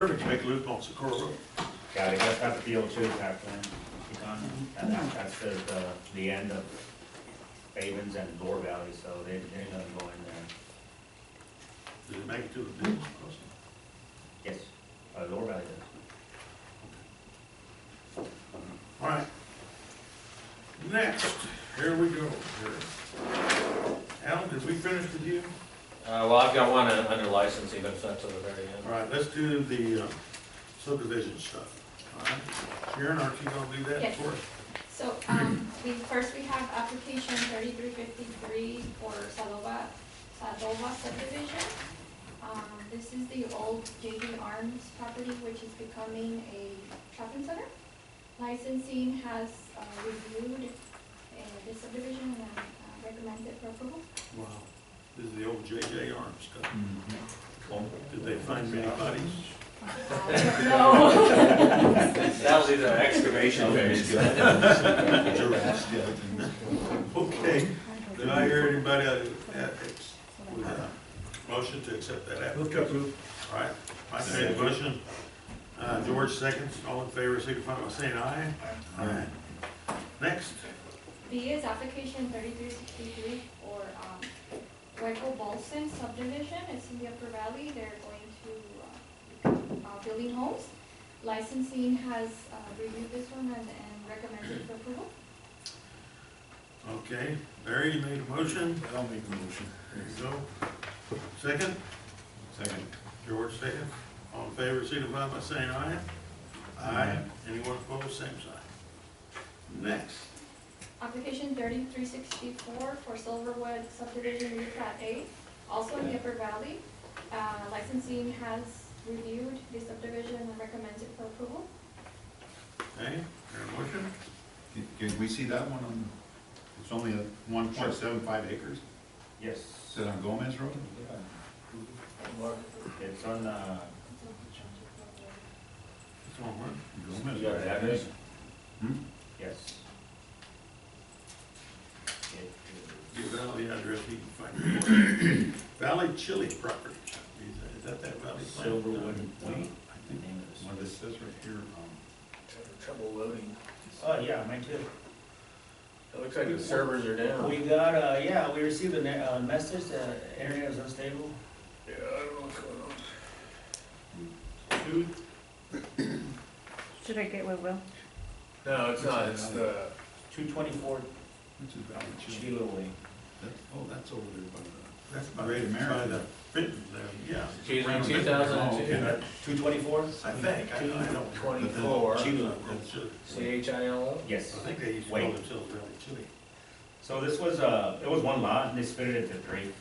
Perfect, make loop on Socorro Road. Yeah, they just got the field too, that plan. And that's the end of Favens and Door Valley, so they're gonna go in there. Did it make it to the business crossing? Yes, Door Valley does. All right. Next, here we go. Here. Alan, did we finish with you? Well, I've got one under licensing, but that's at the very end. All right, let's do the subdivision stuff. All right. Sharon, aren't you gonna do that Yes. for us? So, we have application 3353 for Sadova subdivision. This is the old JD Arms property, which is becoming a shopping center. Licensing has reviewed this subdivision and recommended for approval. Wow. This is the old JJ Arms stuff. Did they find many bodies? No. That'll be the excavation phase. Okay, did I hear anybody with a motion to accept that application? All right, Mike made the motion, George seconds, all in favor, signify by saying aye. Aye. Next, B is application 3363 for Hueco Bolson subdivision. It's in the Upper Valley. They're going to building homes. Licensing has reviewed this one and recommended for approval. okay, Barry, you made a motion, I'll make the motion. there you go. Second, Second. George seconds, all in favor, signify by saying aye. Aye. Anyone opposed, same sign. Next, Application 3364 for Silverwood subdivision replat A, also in the Upper Valley. Licensing has reviewed the subdivision and recommends it for approval. okay, your motion, Can we see that one on, it's only a 1.75 acres? Yes. Is it on Gomez Road? It's on, it's on what? Gomez You got Road. an address? yes. Give Val the address, he can find it. Valley Chili Property. Is that Valley? Silverwood No, Way. I think what this says right here, Trouble loading. Oh, yeah, mine too. It looks like the servers are down. We got, yeah, we received a message that internet is unstable. Yeah, I don't know what's going on. Should I get with Will? No, it's not, it's the, 224 which is Valley Chili. Sheila Way. Oh, that's over there by the. That's by Great by American. the Fitton there, yeah. excuse me, Around the- 2002, Oh, okay. 224? I think, I don't. 24, Sheila. CHILO? Yes. I think they used to Wait. call themselves Valley Chili. So this was, it was one lot, and they split it into three.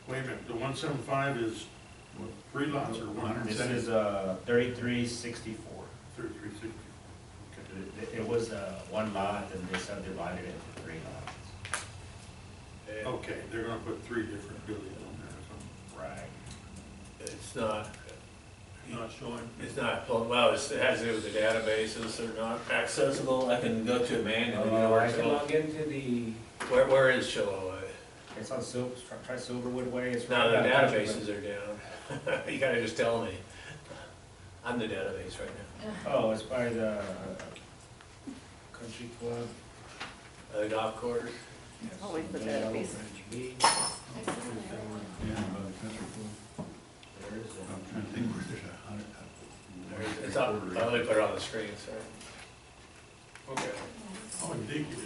Wait a minute, the 175 is what, 3 lots or one? This is 3364. 3360. It was one lot, and they subdivided it into 3 lots. Okay, they're gonna put 3 different buildings on there or something. Right. It's not, Not showing. it's not, well, it has to do with the databases, they're not accessible. I can go to a man and I can log into the, where is Chillo? it's on try Silverwood Way. It's Now the right out of databases are down. You gotta just tell me. I'm the database right now. Oh, it's by the country club. The golf course. Always the database. Yeah, by the country club. I'm trying to think where there's a It's up, I only put it on the screen, sorry. Okay. Oh, you did get it.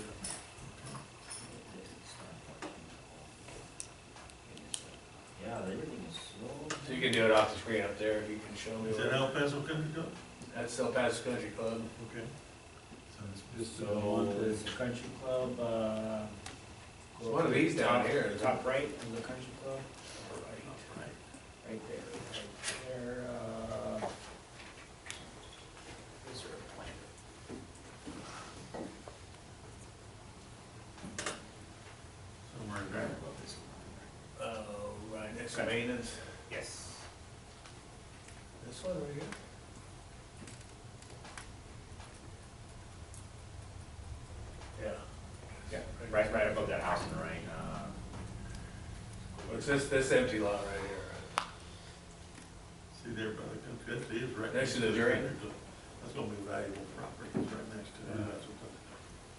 Yeah, everything is slow. So you can do it off the screen up there, if you can show me. Is that El Paso Country Club? That's El Paso Country Club. Okay. So it's just So it's a country club, It's one of these down top- here, isn't it? Top right of the country club. Right. Right there, is there a plan? Somewhere in there. Right, next to maintenance. Yes. This one right here? Yeah. Yeah, right above that house on the right. What's this empty lot right here? See there by the country, it's right Next to the drain? That's gonna be valuable property, it's right next to it. That's what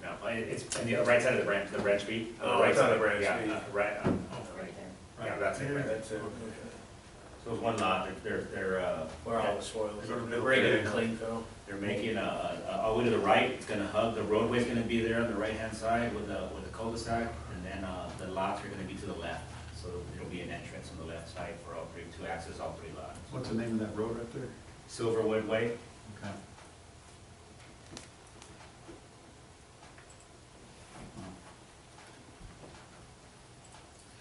No, it's on the right side of the branch feed. Oh, right it's on side, the branch yeah, feed. right, Right there. yeah, that's it, right there. That's it. So it's one lot, they're, Where all the spoils, They're gonna they're build bringing there. it clean fill. they're making all the way to the right, it's gonna hug, the roadway's gonna be there on the right-hand side with the cul-de-sac, and then, the lots are gonna be to the left. So there'll be an entrance on the left side for all three, to access all three lots. What's the name of that road right there? Silverwood Way, Okay.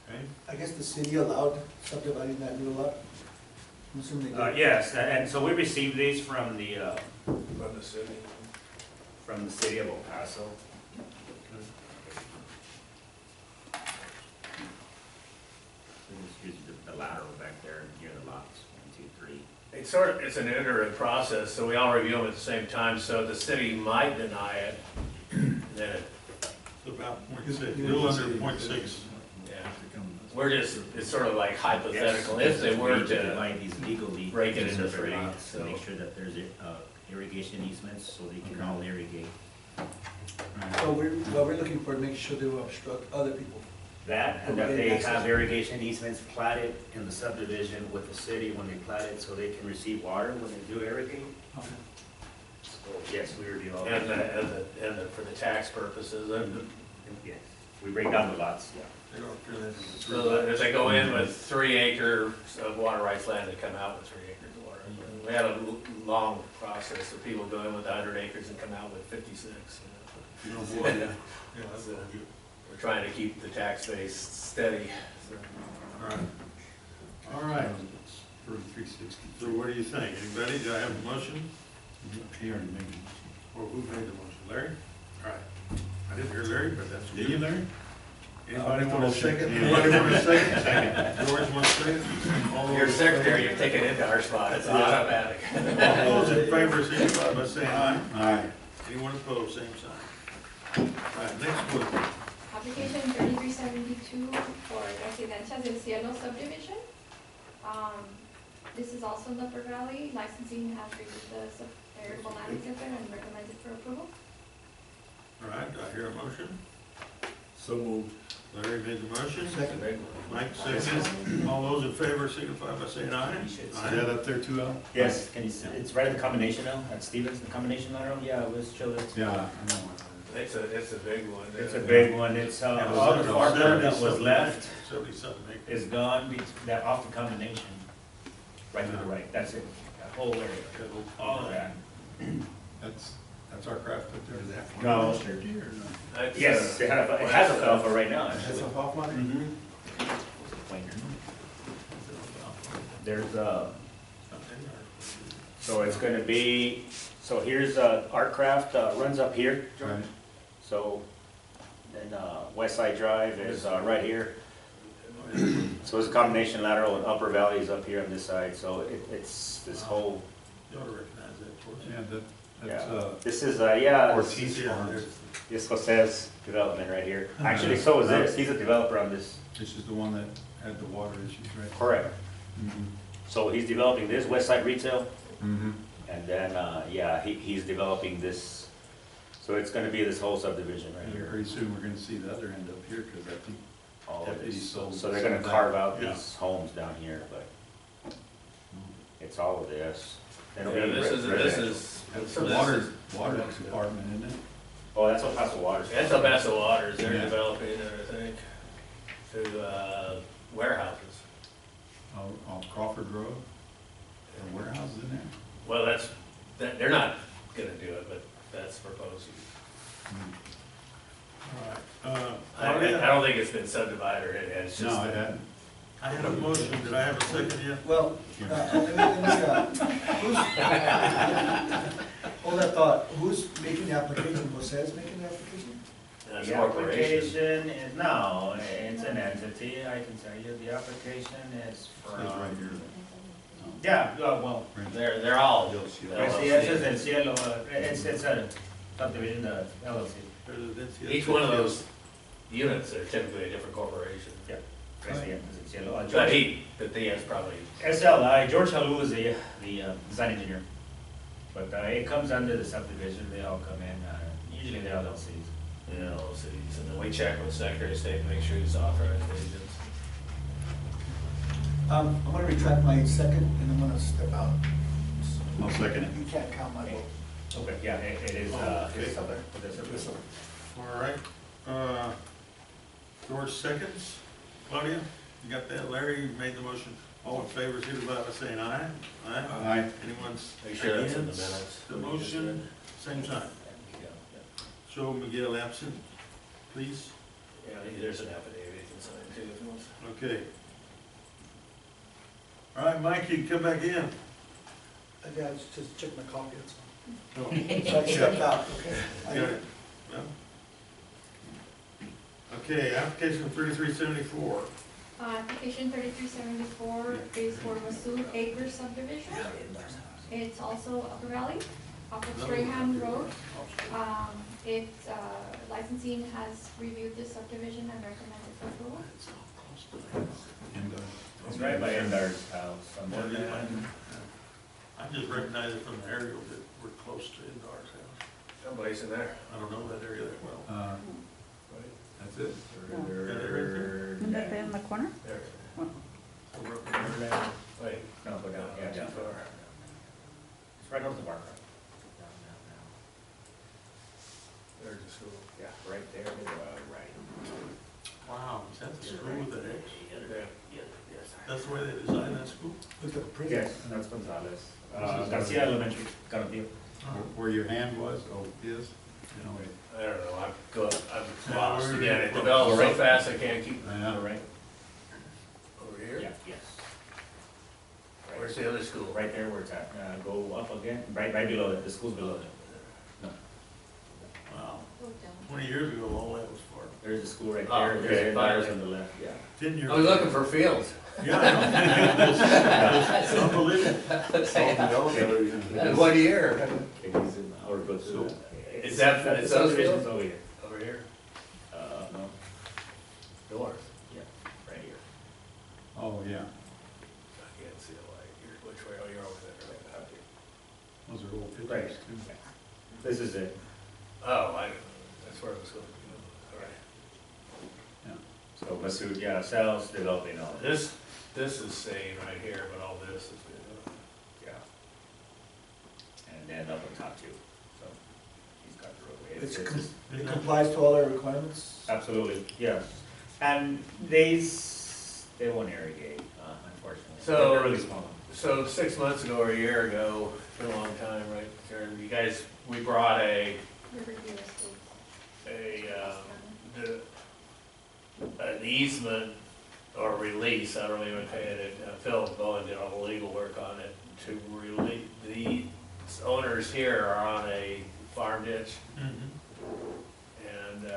Okay, I guess the city allowed subdividing that new lot? I'm assuming they did. yes, and so we received these from the From the city. city of El Paso. Here's the lateral back there near the lots, 1, 2, 3. It's an iterative process, so we all review them at the same time, so the city might deny it. And then, it's about 0.6, a little under 0.6. yeah, we're just, it's sort of like hypothetical, if they were We to, divide these legally. break it into separate three, lots so- to make sure that there's irrigation easements, so they can all irrigate. So what we're looking for, to make sure they will obstruct other people. That, and that they have irrigation easements platted in the subdivision with the city when they plat it, so they can receive water when they do irrigate. Okay. So, yes, we review all and that. for the tax purposes, and Yes, we break down the lots, yeah. They're gonna turn that into so 3 that if they go in with 3 acres of water rights land, they come out with 3 acres of water. We had a long process of people go in with 100 acres and come out with 56. You know, boy, yeah, that's all good. We're trying to keep the tax base steady. All right. All right, For 360. so what do you think? Anybody, do I have a motion? He already made it. Or who made the motion? Larry? All right. I didn't hear Larry, but that's. Did you, Larry? Anybody want a motion. second? Yeah. Anybody want a second? Second. George wants a second? All Your those- secretary, you're taking into our spot, it's automatic. All those in favor, signify by saying aye. Aye. Anyone opposed, same sign. All right, next one. Application 3372 for Residencias del Cielo subdivision. This is also in the Upper Valley. Licensing has reviewed the variable land exemption and recommended for approval. All right, do I hear a motion? So moved. Larry made the motion. Second. Mike second. All those in favor, signify by saying aye. Is that up there too, Al? Yes, can you see, it's right at the combination now, at Stevens, the combination lateral, yeah, it was show it. Yeah, I know. It's a big one. It's a big one, it's, all the farmland that was left 70-something acres. is gone, that off the combination, right to the right, that's it, that whole area, all of that. That's our craft up there. Is that No. Or no? That's, Yes, it has a alpha right now, That's actually. a Hoffman? Mhm. There's so it's gonna be, so here's, Artcraft, runs up here, Right. so, then, West Side Drive is, right here. So it's a combination lateral, and Upper Valley is up here on this side, so it's this whole, You ought to recognize that, George. Yeah, yeah. that's, This is, yeah, Ortiz Yeah, Farms. this Jose's development right here. Actually, so is this, he's a developer on this. This is the one that had the water issues, right? Correct. Mm-hmm. So he's developing this, West Side Retail, Mm-hmm. and then, yeah, he's developing this. So it's gonna be this whole subdivision right And here. pretty soon, we're gonna see the other end up here, because I think All of Deputy this. sold So they're gonna some of carve that. out Yeah. these homes down here, but it's all of this. It'll yeah, be this residential. is, that's some the of this water department, isn't it? Oh, that's El Paso Waters. That's El Paso Waters, they're Yeah. developing it, I think, to, warehouses. On Crawford Road, there are warehouses in there? Well, they're not gonna do it, but that's proposed. Hmm. All right. I don't think it's been subdivided, it's just. No, it hadn't. I had a motion, did I have a second yet? Well, hold that thought. Who's making the application? Jose's making the application? That's The corporation. application is, no, it's an entity, I can tell you, the application is It's from. right here. Yeah, well, Right. They're all. Residencias del Cielo, it's a subdivision, LLC. Residencia. Each one of those units are typically a different corporation. Yep. But he has probably, SLI, George Halou is the design engineer. But it comes under the subdivision, they all come in, usually they're LLCs. you know, cities, and then we check with Secretary of State to make sure he's authorized agents. I'm gonna retract my second, and I'm gonna step out. I'll second it. You can't count my vote. Okay, yeah, it is, it's up there. It is. All right, George seconds. Claudia, you got that? Larry made the motion. All in favor, signify by saying aye. Aye. Anyone's Make sure that's in the against minutes. the motion, same sign. Joe Miguel absent, please. Yeah, there's an affidavit you can sign too if you want. Okay. All right, Mike, you can come back in. Yeah, just check my copy, that's Oh, all. So I stepped out, okay. got it. No? Okay, application 3374. Application 3374 is for Masood Acres subdivision. It's also Upper Valley, off of Strahan Road. It's, licensing has reviewed this subdivision and recommended for approval. And, It's right by Endar's house. I just recognize it from the aerial that we're close to Indar's house. Someplace in there. I don't know that area that well. That's it? Or- Isn't that in the corner? There. So we're up there. Wait. No, go down, yeah, Too down. far. It's right over the bar. There's the school. Yeah, right there, right. Wow, is that the school with the X? Yeah. That's the way they designed that school? Look at the print. Yes, that's Gonzalez. Garcia Elementary, Carpio. Where your hand was, is, I don't know, I'm Yeah, lost we're- again. It develops so Right. fast I can't keep Yeah. Right? over here. Yeah, yes. Where's the other school? Right there where it's at. Go up again, right below it, the school's below it. No, Wow, Go down. 20 years ago, all that was for. there's the school right Oh, there, okay, there's Endar's finally. on the left, yeah. 10 years. I was looking for fields. Yeah, I know. Unbelievable. And what year? Okay, he's in our book, so. Is that, The it's those subdivision's fields? over here. Over here, No, north. yeah, right here. oh, yeah, I can't see a light. Which way? Oh, you're over there. Okay. those are old Right. pictures too. This is it. Oh, that's where it was going. All right. So Masood, yeah, sells, developing all this. This is staying right here, but all this is Yeah. And then up on top too, so he's got the roadway. It's It's- com- It complies to all our requirements? Absolutely, yes. And they won't irrigate, unfortunately. So- They're really small. So 6 months ago or a year ago, it's been a long time, right, Karen? You guys, we brought Riverview Estates. an easement or release, I don't even pay it, Phil Bowen did all the legal work on it, to release, the owners here are on a farm ditch, and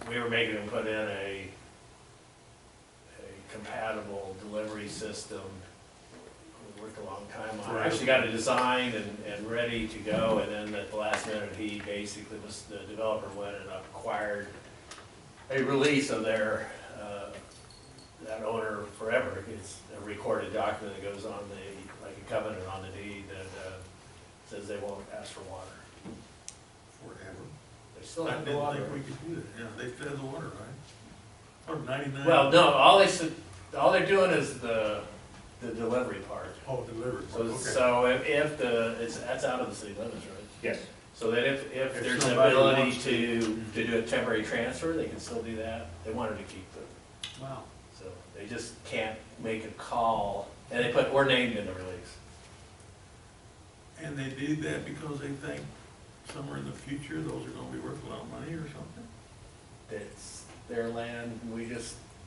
we were making them put in a compatible delivery system. We worked a long time on it. Actually got it designed and ready to go, and then at the last minute, he basically the developer went and acquired a release of their, that owner forever. It's a recorded document that goes on like a covenant on the deed that says they won't ask for water. Forever. They still I have the didn't water. think we could do that. Yeah, they fed the water, right? Or 99. Well, no, all they're doing is the delivery part. Oh, delivered. So, Okay. so if that's out of the city limits, right? Yes. So that if If there's an somebody ability wants to do a temporary transfer, they can still do that. They wanted to keep them, Wow. so they just can't make a call, and we're named in the release. And they did that because they think somewhere in the future, those are gonna be worth a lot of money or something? It's their land,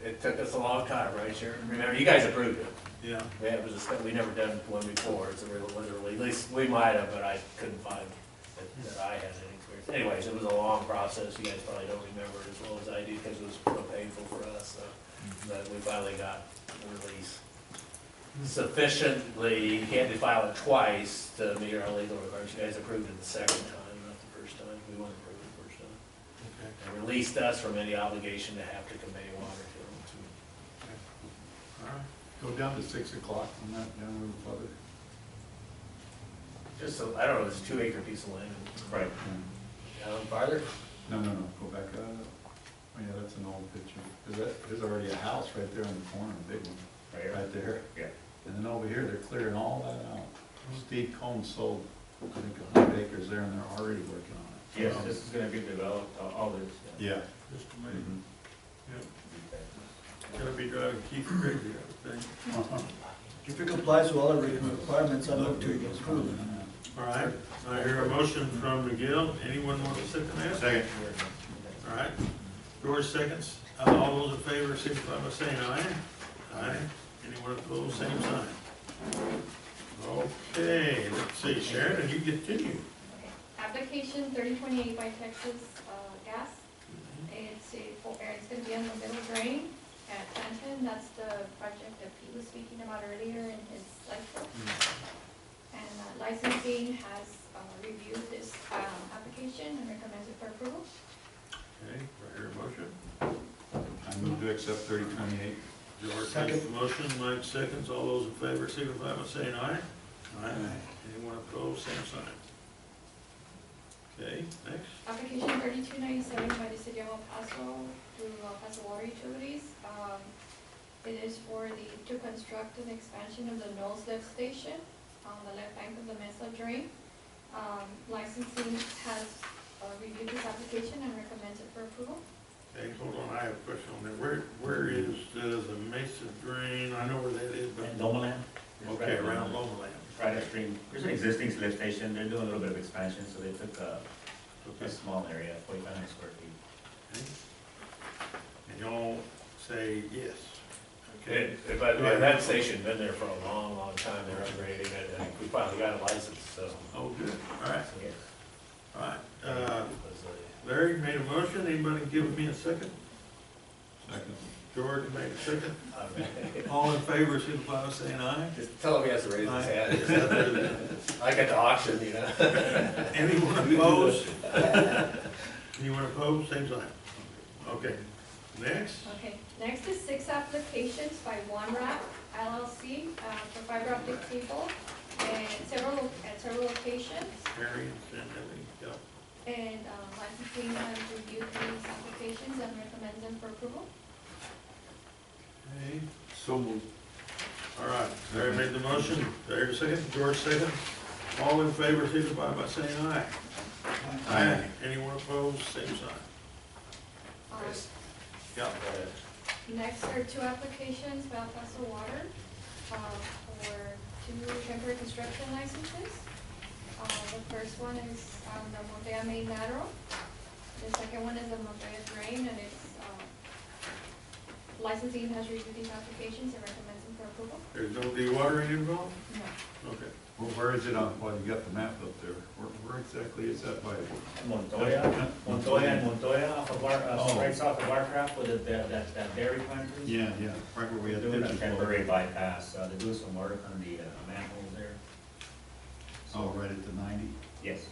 it took us a long time, right, Sharon? Remember, you guys approved it. Yeah. Yeah, it was we never done one before, it's a real, literally, at least we might have, but I couldn't find that I had any experience. Anyways, it was a long process, you guys probably don't remember it as well as I do, because it was real painful for us, so. But we finally got the release sufficiently, he had to file it twice to meet our legal requirements. You guys approved it the second time, not the first time, we weren't approved the first time. Okay. And released us from any obligation to have to convey water to them. Go down to 6 o'clock on that down Route Father. Just so, I don't know, it's a 2 acre piece of land. Right. Down farther? No, go back up. Oh yeah, that's an old picture. There's already a house right there in the corner, a big one, Right here? right there. Yeah. And then over here, they're clearing all that out. Steve Combs sold, I think, 100 acres there, and they're already working on it. Yes, this is gonna be developed, all this. Yeah. Just amazing. Yep. Gotta be driving Keith crazy, I would think. Uh-huh. If it complies with all our requirements, I move to approve. All right, I hear a motion from Miguel. Anyone want to second that? Second. All right, George seconds. All those in favor, signify by saying aye. Aye. Anyone opposed, same sign. Okay, let's see, Sharon, and you continue. Okay. Application 3028 by Texas Gas. It's gonna be on the middle drain at Canton. That's the project that Pete was speaking about earlier in his slideshow. And licensing has reviewed this application and recommends it for approval. Okay, do I hear a motion? I move to accept 3028. George Second. makes the motion, Mike seconds. All those in favor, signify by saying aye. Aye. Anyone opposed, same sign. Okay, next. Application 3297 by the city of El Paso to El Paso Water Utilities. It is to construct an expansion of the nose lift station on the left bank of the Mesa drain. Licensing has reviewed this application and recommends it for approval. Okay, hold on, I have a question on that. Where is the Mesa drain? I know where that is, but. And Loma Land? Okay, around Loma Land. Right upstream. There's an existing lift station. They're doing a little bit of expansion, so they took a small area, 4,500 square feet. Okay. And y'all say yes. Okay. But that station been there for a long, long time, they're upgrading it, and we finally got a license, so. Oh, good, all right, So, yes. all right. Larry made a motion, anybody give me a second? Second. George made a second. All in favor, signify by saying aye. Just tell him he has to raise his hand. Like at the auction, you know? Anyone opposed? Anyone opposed, same sign. Okay, next. Okay, next is 6 applications by One Wrap LLC for fiber optic cable and at several locations. Harry and Sandy, yep. And licensing has reviewed these applications and recommends them for approval. Okay, So moved. all right, Larry made the motion, Larry second, George second. All in favor, signify by saying aye. Aye. Anyone opposed, same sign. Chris. Yeah. Next are 2 applications by El Paso Water for 2 temporary construction licenses. The first one is the Montea Main Lateral. The second one is the Montea Drain, and its licensing has reviewed these applications and recommends them for approval. There's no dewatering involved? No. Okay. Well, where is it on, well, you got the map up there. Where exactly is that by? Montoya and Montoya off of Oh. right south of Warcraft with that dairy country. Yeah, right where we They're had doing a pictures. temporary bypass. They're doing some work on the manholes there. Oh, right at the 90? Yes.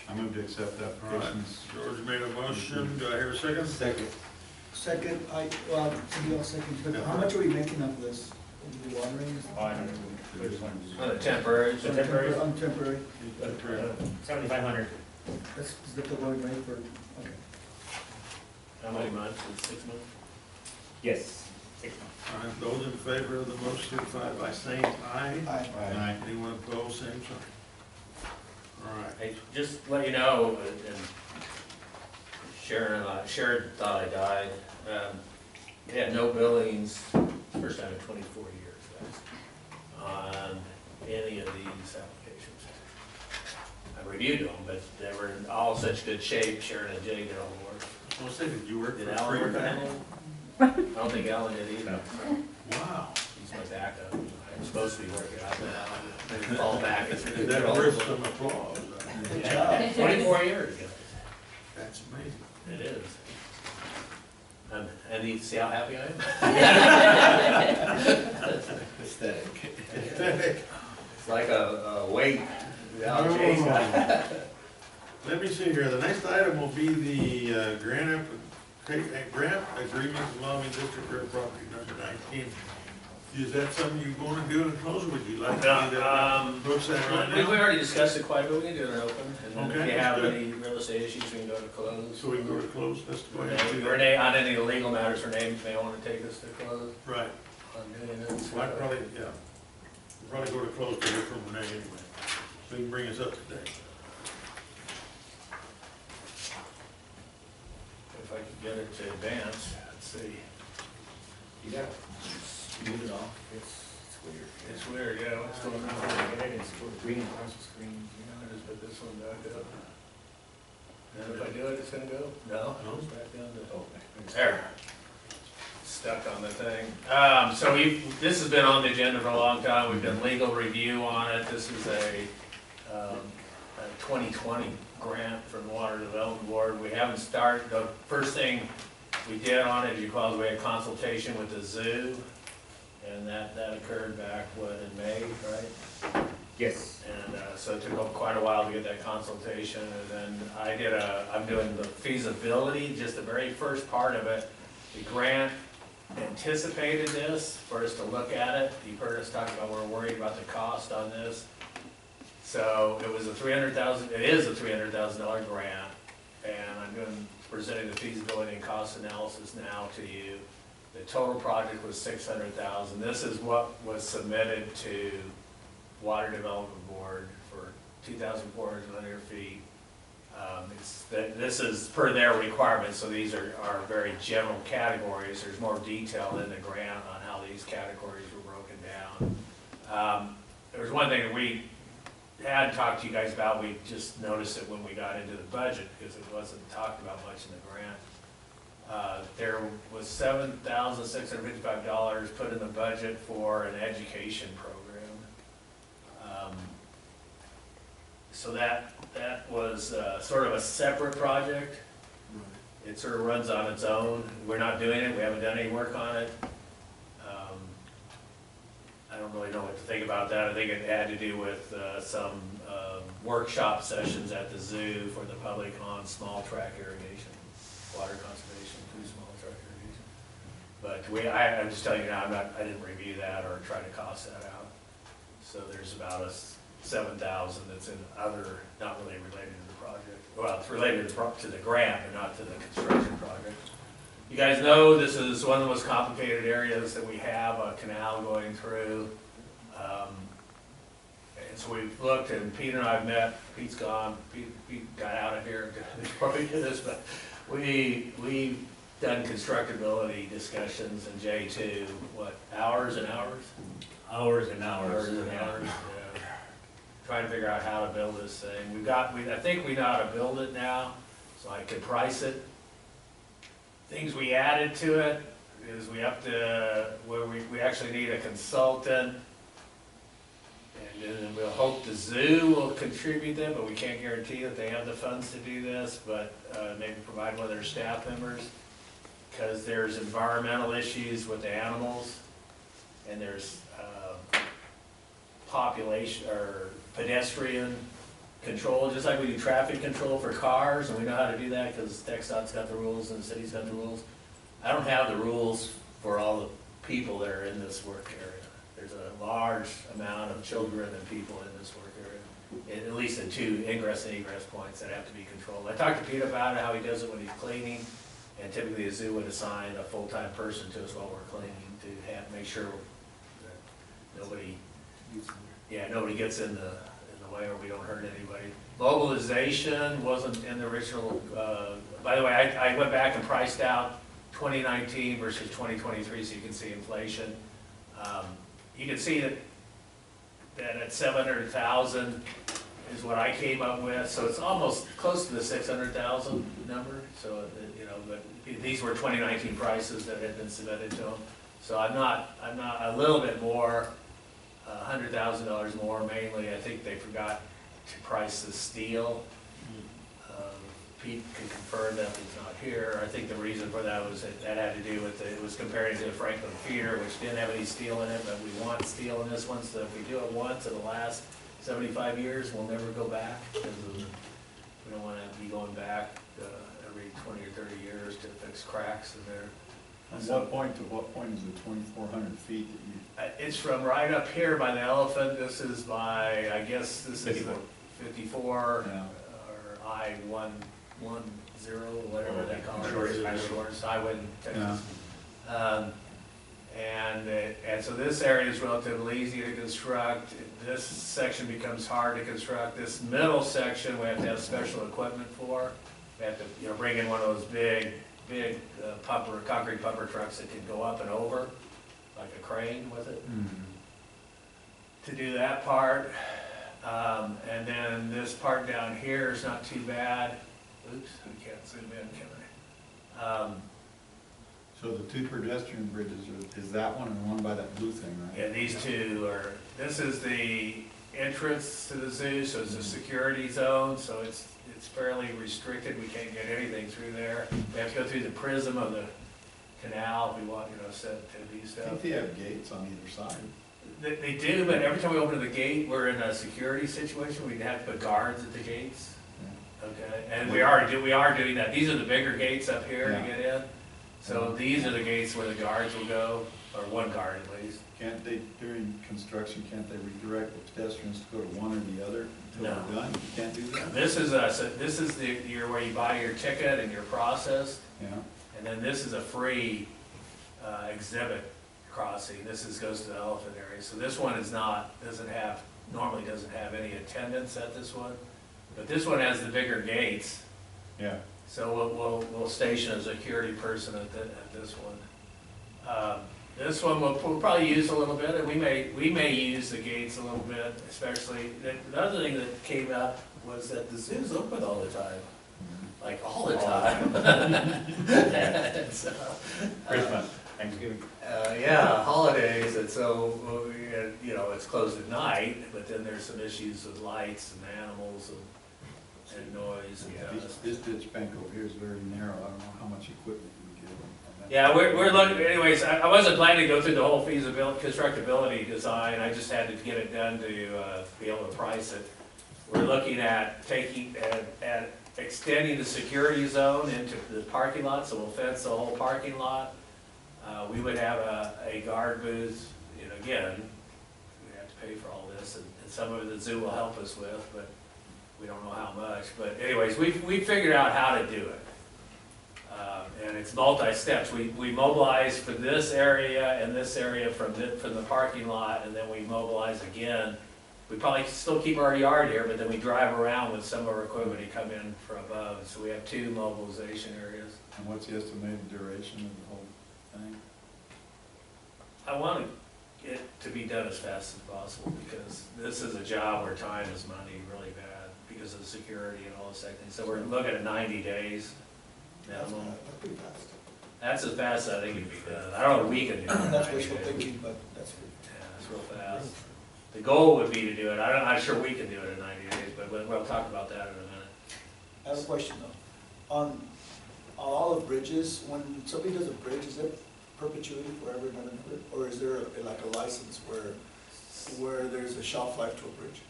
I move to accept that All right, applications. George made a motion, do I hear a second? Second. Second, somebody else second, but how much are we making of this? The watering? Which one? Temporary. The temporary? On temporary, 7,500. that's, is that the one we made for, okay. How many months? Is it 6 months? Yes. 6 months. All right, those in favor of the motion, signify by saying aye. Aye. Anyone opposed, same sign. All right. Hey, just to let you know, and Sharon thought I died. We had no billings, first time in 24 years, guys, on any of these applications. I reviewed them, but they were in all such good shape. Sharon and Jay did all the work. I was saying, did you work Did for Alan free? work on it? I don't think Alan did either. Wow. He's my backup. I'm supposed to be working out, but Alan didn't fall back. It's Is that worth some applause? Good job. 24 years, guys. That's amazing. It is. And you see how happy I am? Aesthetic. It's like a weight. without chasing. Let me see here, the next item will be the grant Okay, and grant agreement involving District Road property number 19. Is that something you want to do in close, or would you like to do that? Approach that right We now? already discussed it quite a bit, we can do it in open, and then if Okay, you that's have good. any real estate issues, we can go to close. So we can go to close, let's go ahead and do that. Renee, on any legal matters, Renee may want to take us to close Right, on doing this. well, I'd probably, yeah, we'll probably go to close to hear from Renee anyway, so you can bring us up to date. If I could get it to advance, let's see. You gotta move it off, it's weird. It's weird, yeah, what's going on? It's green across the screen. I just put this one back up. And if I do it, it's gonna go? No, No. it's back down to. Oh, There. Stuck on the thing. So this has been on the agenda for a long time. We've done legal review on it. This is a 2020 grant from the Water Development Board. We haven't started, the first thing we did on it, as you call it, we had consultation with the zoo. And that occurred back, in May, right? Yes. And so it took quite a while to get that consultation, and then I'm doing the feasibility, just the very first part of it. The grant anticipated this, for us to look at it. You've heard us talk about, we're worried about the cost on this. So it is a $300,000 grant, and I'm presenting the feasibility and cost analysis now to you. The total project was $600,000. This is what was submitted to Water Development Board for 2,400 linear feet. This is per their requirements, so these are very general categories. There's more detail in the grant on how these categories were broken down. There was one thing that we had talked to you guys about, we just noticed it when we got into the budget, because it wasn't talked about much in the grant. There was $7,655 put in the budget for an education program. So that was sort of a separate project. It sort of runs on its own. We're not doing it, we haven't done any work on it. I don't really know what to think about that. I think it had to do with some workshop sessions at the zoo for the public on small track irrigation, water conservation through small track irrigation. But I'm just telling you now, I didn't review that or try to cost that out. So there's about $7,000 that's in other, not really related to the project. Well, it's related to the grant, but not to the construction project. You guys know this is one of the most complicated areas that we have, a canal going through. And so we've looked, and Pete and I have met. Pete's gone. Pete got out of here before we did this, but we've done constructability discussions, and Jay too, hours and hours? Hours and hours. Hours and hours, yeah. Trying to figure out how to build this thing. I think we know how to build it now, so I could price it. Things we added to it is we up to where we actually need a consultant. And then we'll hope the zoo will contribute them, but we can't guarantee that they have the funds to do this, but maybe provide one of their staff members. Because there's environmental issues with the animals, and there's population or pedestrian control, just like we do traffic control for cars, and we know how to do that because TxDOT's got the rules and the city's got the rules. I don't have the rules for all the people that are in this work area. There's a large amount of children and people in this work area, at least at 2 ingress and egress points that have to be controlled. I talked to Pete about it, how he does it when he's cleaning, and typically the zoo would assign a full-time person to us while we're cleaning to make sure that nobody gets in the way, or we don't hurt anybody. Mobilization wasn't in the original, by the way, I went back and priced out 2019 versus 2023, so you can see inflation. You can see that at 700,000 is what I came up with, so it's almost close to the 600,000 number. So, but these were 2019 prices that had been submitted to them. So I'm not a little bit more, $100,000 more mainly. I think they forgot to price the steel. Pete can confirm that he's not here. I think the reason for that was that had to do with it was comparing to the Franklin Feeder, which didn't have any steel in it, but we want steel in this one. So if we do it once, it'll last 75 years. We'll never go back because we don't want to be going back every 20 or 30 years to fix cracks in there. From what point to what point is the 2,400 feet that you? It's from right up here by the elephant, this is by, I guess this is 54. 54, Yeah. or I-110, whatever they call it. Shortest, kind of. Shortest highway in Texas. And so this area is relatively easy to construct. This section becomes hard to construct. This middle section, we have to have special equipment for. We have to, bring in one of those big concrete pumper trucks that can go up and over, like a crane with it, to do that part. And then this part down here is not too bad. Oops, I can't zoom in, can I? So the two pedestrian bridges, is that one and the one by that blue thing, right? Yeah, these two are, this is the entrance to the zoo, so it's a security zone, so it's fairly restricted. We can't get anything through there. We have to go through the prism of the canal if we want, set to do I stuff. think they have gates on either side. They do, but every time we open the gate, we're in a security situation. We'd have to put guards at the gates. Okay, and we are doing that. These are the bigger gates up here to Yeah. get in. So these are the gates where the guards will go, or one guard at least. Can't they, during construction, can't they redirect the pedestrians to go to one or the other until No. they're done? You can't do that? This is where you buy your ticket and you're processed, Yeah, and then this is a free exhibit crossing. This goes to the elephant area. So this one normally doesn't have any attendance at this one, but this one has the bigger gates. yeah. So we'll station a security person at this one. This one we'll probably use a little bit, and we may use the gates a little bit, especially, the other thing that came up was that the zoo's open all the time, like all the time. So, Christmas, Thanksgiving. yeah, holidays, and so, it's closed at night, but then there's some issues with lights and animals and noise and This ditch bank over here is very narrow. I don't know how much equipment you give them. Yeah, we're looking, anyways, I wasn't planning to go through the whole feasibility, constructability design, I just had to get it done to be able to price it. We're looking at extending the security zone into the parking lot, so we'll fence the whole parking lot. We would have a guard booth, again, we have to pay for all this, and some of it the zoo will help us with, but we don't know how much. But anyways, we figured out how to do it. And it's multi-steps. We mobilize for this area and this area from the parking lot, and then we mobilize again. We probably still keep our yard here, but then we drive around with some of our equipment to come in from above. So we have two mobilization areas. And what's the estimated duration of the whole thing? I want it to be done as fast as possible, because this is a job where time is money really bad because of security and all those things. So we're looking at 90 days minimum. That's pretty fast. That's as fast as I think it'd be done. I don't know if we can do it. in That's 90 wishful days. thinking, but that's good. Yeah, it's real fast. The goal would be to do it, I'm not sure we can do it in 90 days, but we'll talk about that in a minute. I have a question though. On all the bridges, when somebody does a bridge, is it perpetuity forever and ever? Or is there like a license where there's a shelf life to a bridge?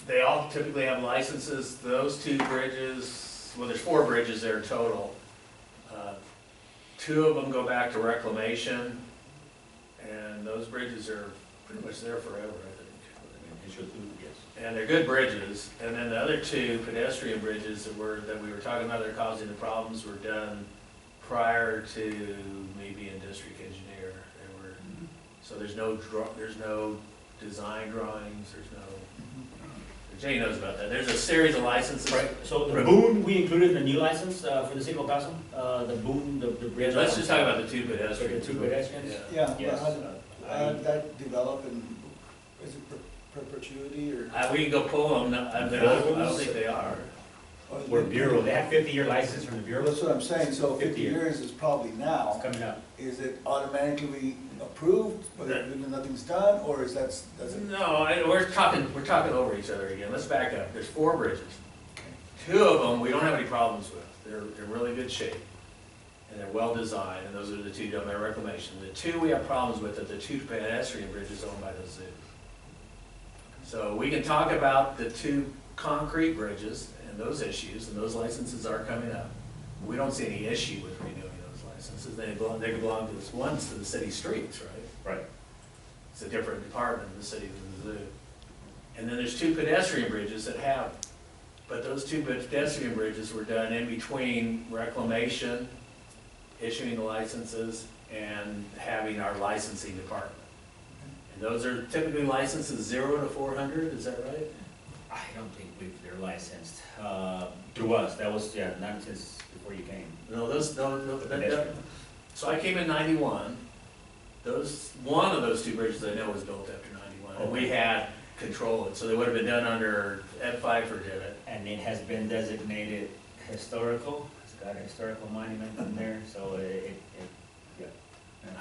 They all typically have licenses. Those two bridges, well, there's 4 bridges there total. 2 of them go back to reclamation, and those bridges are pretty much there forever, I think. And they're good bridges. And then the other 2 pedestrian bridges that we were talking about that are causing the problems were done prior to me being district engineer. So there's no design drawings, Jay knows about that. There's a series of licenses. Right, so the Boone, we included in the new license for the city of El Paso, the Boone, the Yeah, bridge. let's just talk about the 2 pedestrians. The 2 pedestrians? Yeah. Yeah, Yes. how did that develop, and is it perpetuity or? We can go pull them, I don't think they are. We're Bureau, they have 50-year license from the Bureau. That's what I'm saying, so 50 50 years. years is probably now. Coming up. Is it automatically approved, but nothing's done, or is does it? No, we're talking over each other again. Let's back up. There's 4 bridges. 2 of them we don't have any problems with. They're in really good shape, and they're well designed, and those are the 2 done by reclamation. The 2 we have problems with are the 2 pedestrian bridges owned by the zoo. So we can talk about the 2 concrete bridges and those issues, and those licenses are coming up. we don't see any issue with renewing those licenses. They belong to this, one's to the city streets, right? Right. It's a different department in the city than the zoo. And then there's 2 pedestrian bridges that have, but those 2 pedestrian bridges were done in between reclamation, issuing the licenses, and having our licensing department. And those are typically licenses 0 to 400, is that right? I don't think they're licensed, through us, that was, yeah, not since before you came. No, so I came in 91. One of those 2 bridges I know was built after 91, and we had control of it, so they would have been done under, Ed Pfeiffer did it. And it has been designated historical, it's got a historical monument in there, so yeah.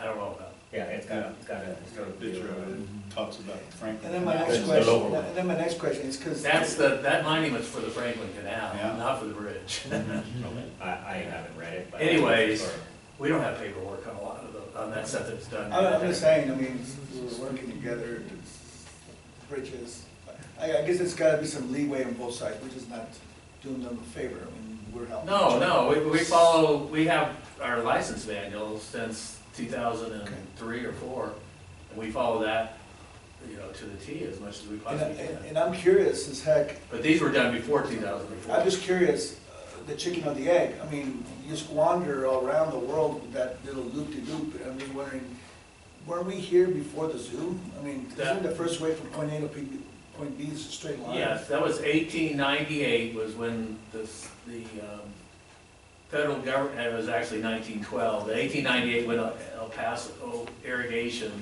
I don't know about. Yeah, it's got a historical. Picture of it, talks about Franklin. And then my next It's the question, lower one. and then my next question is, because. That monument's for the Franklin Canal, Yeah. not for the bridge. I haven't read it, but. Anyways, we don't have paperwork on a lot of on that stuff that's done. I'm just saying, I mean, we're working together, it's bridges. I guess it's gotta be some leeway on both sides, we're just not doing them a favor, I mean, we're helping. No, we have our license manual since 2003 or 4, and we follow that, to the T as much as we possibly can. And I'm curious as heck, But these were done before 2004. I'm just curious, the chicken or the egg, I mean, you just wander all around the world with that little loop-de-loop, I'm just wondering, weren't we here before the zoo? I mean, isn't the first way from point A to point B is a straight line? Yes, that was 1898 was when the federal government, it was actually 1912. The 1898 when El Paso Irrigation,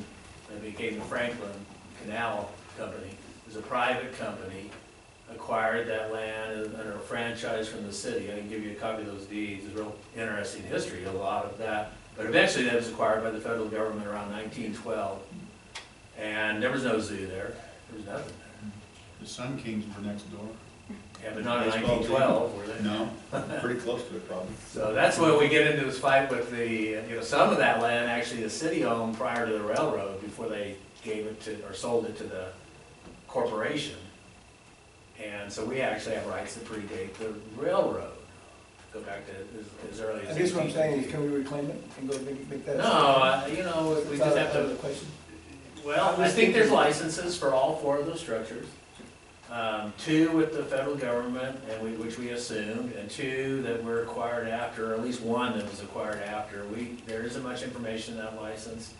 and became the Franklin Canal Company. It was a private company, acquired that land under a franchise from the city. I can give you a copy of those deeds. It's a real interesting history, a lot of that. But eventually that was acquired by the federal government around 1912. And there was no zoo there. There was nothing there. The Sun Kings were next door. Yeah, but not in 1912, were they? No, pretty close to it probably. So that's when we get into this fight with the, some of that land actually the city owned prior to the railroad before they gave it to, or sold it to the corporation. And so we actually have rights that predate the railroad. Go back to as early as. I guess what I'm saying is, can we reclaim it and go make that? No, we just have to. Question. Well, I think there's licenses for all 4 of those structures. 2 with the federal government, and which we assumed, and 2 that were acquired after, or at least 1 that was acquired after. There isn't much information in that license.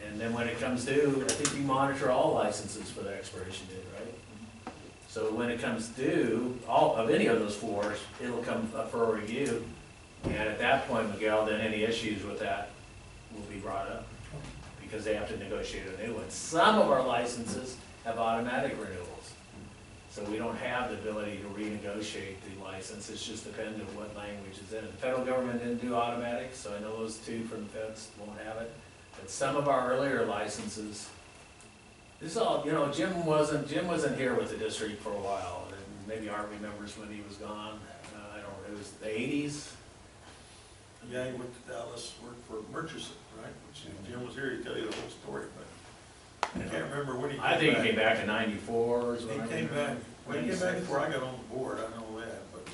And then when it comes due, I think you monitor all licenses for the expiration date, right? So when it comes due, all of any of those 4, it'll come up for a review. And at that point, Miguel, then any issues with that will be brought up, because they have to negotiate a new one. Some of our licenses have automatic renewals. So we don't have the ability to renegotiate the license, it's just dependent on what language is in it. The federal government didn't do automatic, so I know those 2 from the feds won't have it. But some of our earlier licenses, this is all, Jim wasn't here with the district for a while, and maybe Art remembers when he was gone. I don't know, it was the 80s. Yeah, he went to Dallas, worked for Murchison, right? Which, if Jim was here, he'd tell you the whole story, but I can't remember when he came back. I think he came back in 94. He came back, well, he came back before I got on the board, I know that, but.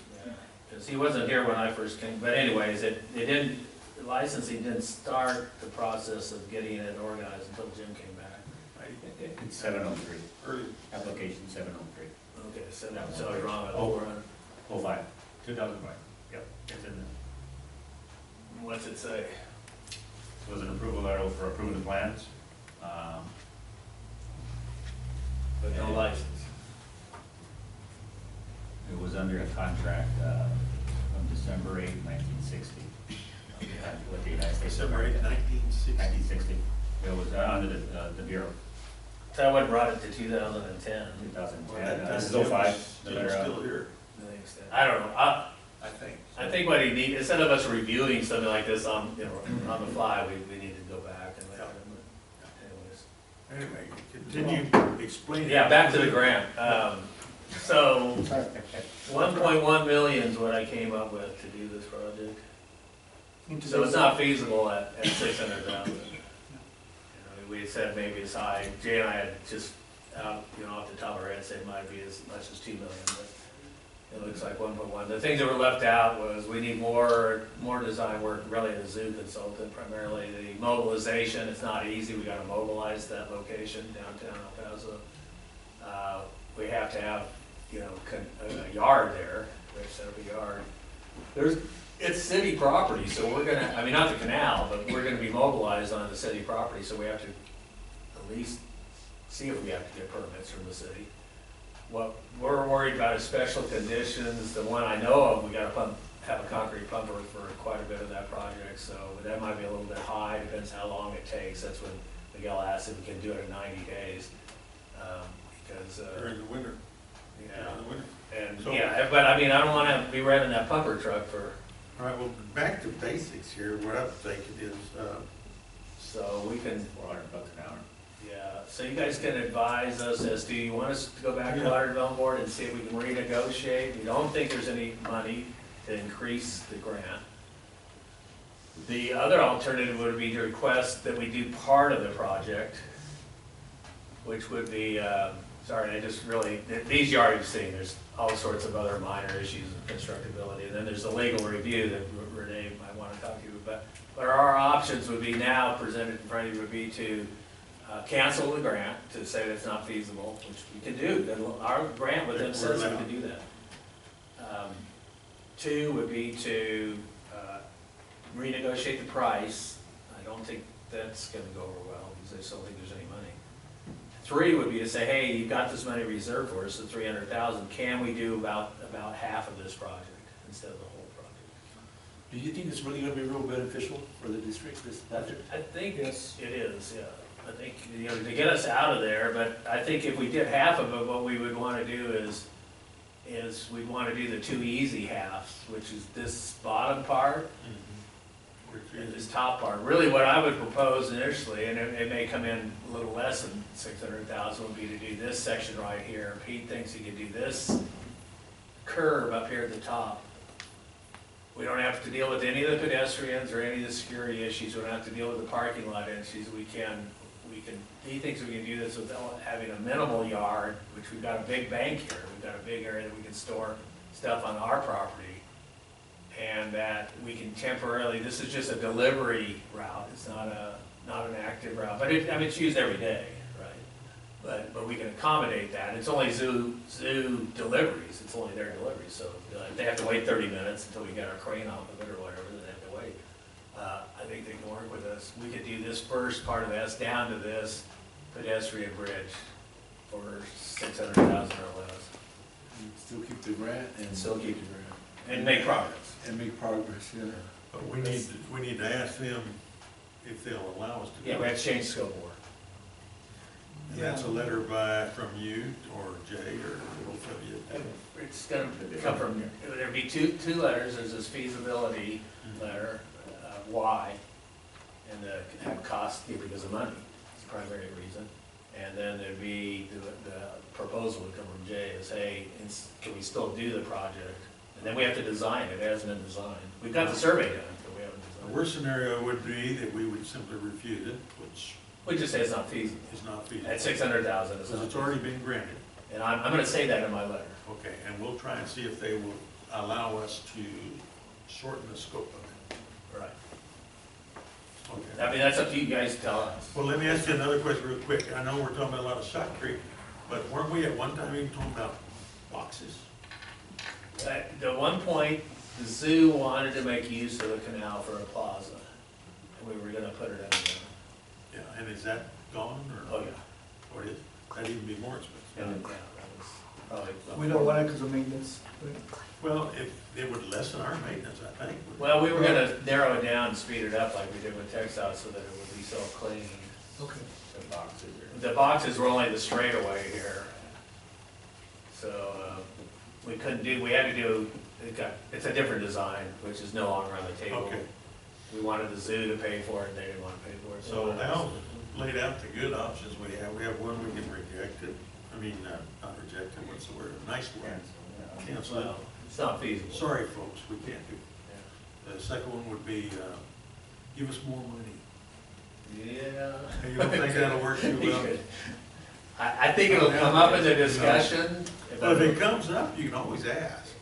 Because he wasn't here when I first came, but anyways, the licensing didn't start the process of getting it organized until Jim came back. It's 703, Early. application 703. Okay, so I was wrong at 400. 05, 2005, yep, it's in there. What's it say? It was an approval letter for approving the plans. But no license. It was under a contract from December 8, 1960. With the United States. December 8, 1960. 1960. It was under the Bureau. So I went and brought it to 2010. 2010. That This is time 05. the Jim's letter, still here, I don't know. I think. I think what he needs, instead of us reviewing something like this on the fly, we need to go back and look at it. Anyways. Anyway, continue explaining. Yeah, back to the grant. So, 1.1 million is what I came up with to do this project. So it's not feasible at 600,000. We said maybe as high, Jay and I had just, off the top of our head, said it might be as much as 2 million, but It looks like 1.1. The things that were left out was we need more design work, really a zoo consultant, primarily the mobilization. It's not easy. We gotta mobilize that location downtown El Paso. We have to have, you know, a yard there. We have to set up a yard. It's city property, so we're gonna, I mean, not the canal, but we're gonna be mobilized on the city property, so we have to at least see if we have to get permits from the city. What we're worried about is special conditions. The one I know of, we gotta have a concrete pumper for quite a bit of that project, so that might be a little bit high, depends how long it takes. That's when Miguel asked if we can do it in 90 days. Because, During the winter. yeah, During the winter. and, So- yeah, but I mean, I don't wanna be renting that pumper truck for, All right, well, back to basics here. What I'm thinking is, so we can, $400 an hour. yeah, so you guys can advise us as to, you want us to go back to Yeah. Water Development Board and see if we can renegotiate? We don't think there's any money to increase the grant. The other alternative would be to request that we do part of the project, which would be, sorry, I just really, these you already seen, there's all sorts of other minor issues of constructability, and then there's the legal review that Renee might want to talk to you about. But our options would be now presented in front of you would be to cancel the grant, to say that it's not feasible, which we can do. Our grant with them says we can do that. Two would be to renegotiate the price. I don't think that's gonna go over well, because they still think there's any money. Three would be to say, hey, you've got this money reserved for us, the 300,000, can we do about half of this project instead of the whole project? Do you think it's really gonna be real beneficial for the district, this project? I think it is, yeah. I think, you know, to get us out of there, but I think if we did half of it, what we would wanna do is we'd wanna do the two easy halves, which is this bottom part and this top part. Really what I would propose initially, and it may come in a little less than 600,000, would be to do this section right here. Pete thinks he could do this curve up here at the top. We don't have to deal with any of the pedestrians or any of the security issues. We don't have to deal with the parking lot issues. He thinks we can do this without having a minimal yard, which we've got a big bank here. We've got a big area that we can store stuff on our property. And that we can temporarily, this is just a delivery route. It's not an active route, but I mean, it's used every day, right? But we can accommodate that. It's only zoo deliveries. It's only their deliveries. So if they have to wait 30 minutes until we get our crane off of it or whatever, then they have to wait. I think they can work with us. We could do this first part of this down to this pedestrian bridge for 600,000 or less. Still keep the grant And still keep the grant. And make progress. and make progress, yeah. but we need to ask them if they'll allow us to do Yeah, we it. have to change scope of work. And that's a letter from you or Jay or both of you. It's gonna come from, there'd be two letters. There's this feasibility letter, why, and have cost because of money, it's the primary reason. And then there'd be, the proposal would come from Jay is, hey, can we still do the project? And then we have to design it. It hasn't been designed. We've got the survey done, but we haven't The designed it. worst scenario would be that we would simply refuse it, which We just say it's not feasible. is not feasible. At 600,000, it's Because not it's already feasible. been granted. And I'm gonna say that in my letter. Okay, and we'll try and see if they will allow us to shorten the scope of it. Right. Okay. I mean, that's up to you guys to tell us. Well, let me ask you another question real quick. I know we're talking about a lot of Shot Creek, but weren't we at one time even talking about boxes? At the one point, the zoo wanted to make use of the canal for a plaza, and we were gonna put it in there. Yeah, and is that gone or? Oh, yeah. Or is, that'd even be more expensive? And, yeah, that was probably. We don't want it because of maintenance. Well, it would lessen our maintenance, I think. Well, we were gonna narrow it down and speed it up like we did with textiles so that it would be so clean. Okay. The boxes are. The boxes were only the straightaway here. So, we couldn't do, we had to do, it's a different design, which is no longer on the table. Okay. We wanted the zoo to pay for it, they didn't want to pay for it. So Al laid out the good options we have. We have one, we can reject it. I mean, not reject it, what's the word? A nice word. Cancel it. Well, it's not feasible. Sorry, folks, we can't do it. The second one would be, give us more money. Yeah. You don't think that'll work too well? I think it'll come up in the discussion. Well, if it comes up, you can always ask.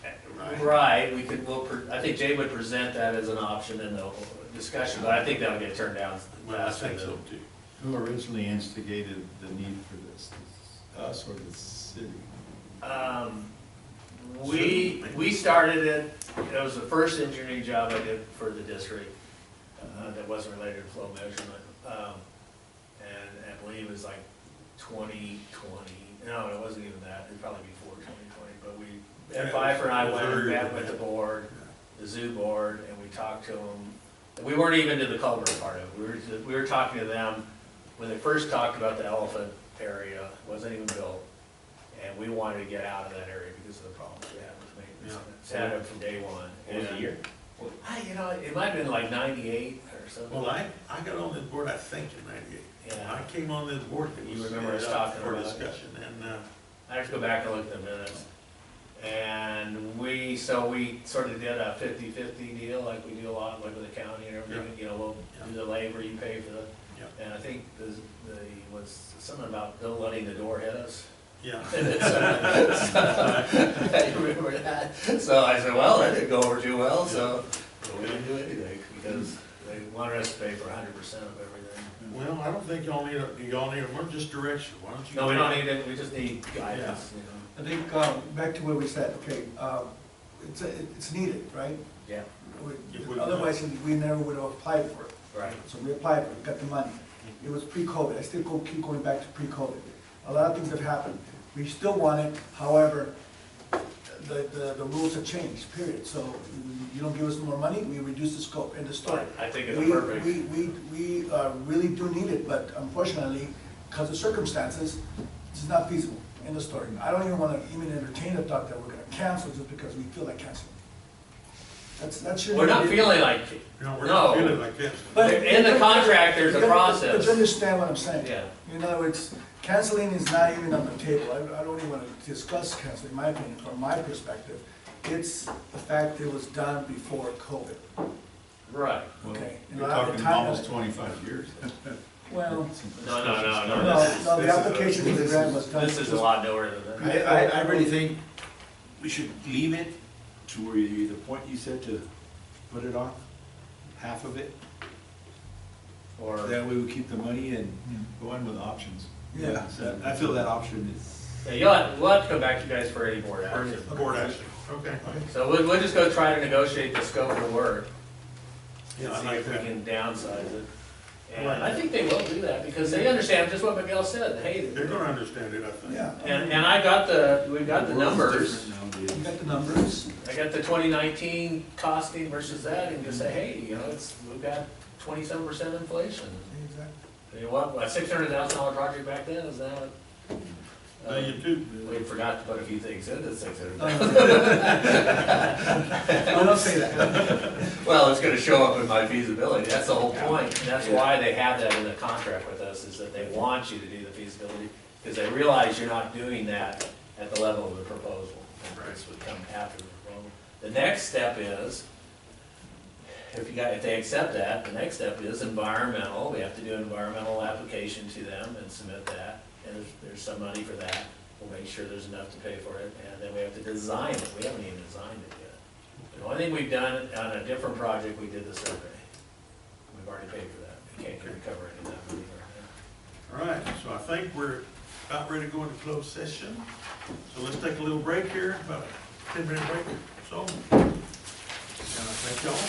right? Right, we could, I think Jay would present that as an option in the discussion, but I think that'll get turned down. Well, I think so too. Who originally instigated the need for this? Us or the city? We started it, it was the first engineering job I did for the district, that wasn't related to flow measurement. And I believe it was like 2020, no, it wasn't even that, it was probably before 2020, but Ed Pfeiffer and I went and met with the board, the zoo board, and we talked to them. We weren't even to the culvert part of it, we were talking to them when they first talked about the elephant area, it wasn't even built. And we wanted to get out of that area because of the problems we had with maintenance. It's had it from day one. What was the year? You know, it might have been like 98 or something. Well, I got on this board, I think, in '98. Yeah. I came on this board, it You was remember us set up talking for about it? discussion, and, I have to go back and look at the minutes. And we sort of did a 50-50 deal like we do a lot, like with the county and everything. You know, we'll do the labor, you pay for the, Yeah. and I think was something about Bill letting the door hit us. yeah. I remember that. So I said, well, that didn't go over too well, so we didn't do anything because they wanted us to pay for 100% of everything. Well, I don't think y'all need do y'all need more just direction, why don't you? No, we don't need it, we just need guidance, you know. I think, back to where we said, okay, it's needed, right? Yeah, Otherwise, we never would have applied for it. right. So we applied for it, got the money. It was pre-COVID, I still keep going back to pre-COVID. A lot of things have happened. We still want it, however, the rules have changed, period. So you don't give us more money, we reduce the scope, end of story. I think it's perfect. We really do need it, but unfortunately, because of circumstances, it's not feasible, end of story. I don't even want to even entertain the thought that we're gonna cancel just because we feel like canceling. That shouldn't. We're not feeling like, No, we're not no. feeling like this. But- In the contract, there's a But process. you understand what I'm saying? Yeah. In other words, canceling is not even on the table. I don't even want to discuss canceling, in my opinion, from my perspective. It's the fact it was done before COVID. Right. Okay. We're talking almost 25 years. Well, No. the application for the grant was done. This is a lot newer than that. I really think we should leave it to where the point you said to put it on, half of it. Or, That way we keep the money and, Go in with options. Yeah. I feel that option is. yeah, we'll have to come back to you guys for any board action. Board action, okay. So we'll just go try to negotiate the scope of work. Yeah, I See like if we that. can downsize it. And I think they will do that, because they understand just what Miguel said, hey. They're gonna understand it, I think. Yeah. And we've got the numbers. You got the numbers. I got the 2019 costing versus that, and just say, hey, you know, we've got 27% inflation. Exactly. You know what, a $600,000 project back then is now. You do. We forgot to put a few things in the $600,000. No, don't say that. Well, it's gonna show up in my feasibility, that's the whole point, and that's why they have that in the contract with us, is that they want you to do the feasibility, because they realize you're not doing that at the level of the proposal. And this would come after the proposal. The next step is, if they accept that, the next step is environmental, we have to do an environmental application to them and submit that, and there's some money for that. We'll make sure there's enough to pay for it, and then we have to design it, we haven't even designed it yet. The only thing we've done on a different project, we did the survey. We've already paid for that, we can't recover any of that money right All right, so I think we're about ready to go into closed session. So let's take a little break here, about a 10-minute break or so. And I thank y'all.